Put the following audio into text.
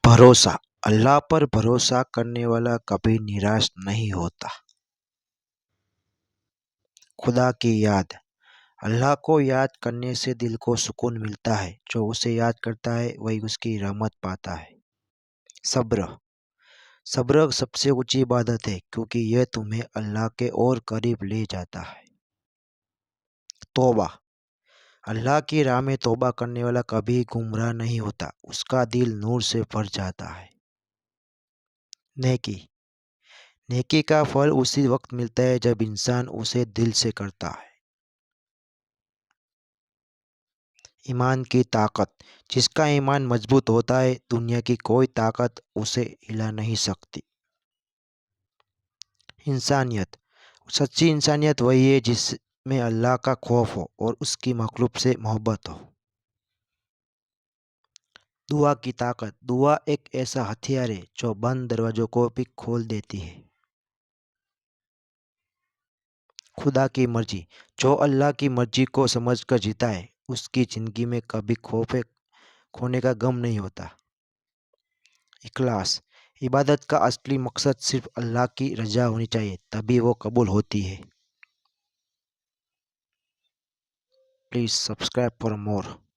भरोसा। अल्लाह पर भरोसा करने वाला कभी निराश नहीं होता। खुदा की याद। अल्लाह को याद करने से दिल को सुकून मिलता है। जो उसे याद करता है वही उसकी रहमत पाता है। सब्र। सब्र सबसे ऊंची इबादत है क्योंकि यह तुम्हें अल्लाह के और करीब ले जाता है। तौबा। अल्लाह की राह में तौबा करने वाला कभी गुमराह नहीं होता, उसका दिल नूर से भर जाता है। नेकी। नेकी का फल उसी वक्त मिलता है जब इंसान उसे दिल से करता है। ईमान की ताकत। जिसका ईमान मजबूत होता है दुनिया की कोई ताकत उसे हिला नहीं सकती। इंसानियत। सच्ची इंसानियत वही है जिसमें अल्लाह का खौफ हो और उसकी मखलूक से मोहब्बत हो। दुआ की ताकत। दुआ एक ऐसा हथियार है जो बंद दरवाजों को भी खोल देती है। खुदा की मर्जी। जो अल्लाह की मर्जी को समझकर जीता है उसकी ज़िंदगी में कभी खोने का गम नहीं होता। इखलास। इबादत का असली मकसद सिर्फ अल्लाह की रज़ा होनी चाहिए, तभी वो कबूल होती है। Please subscribe for more.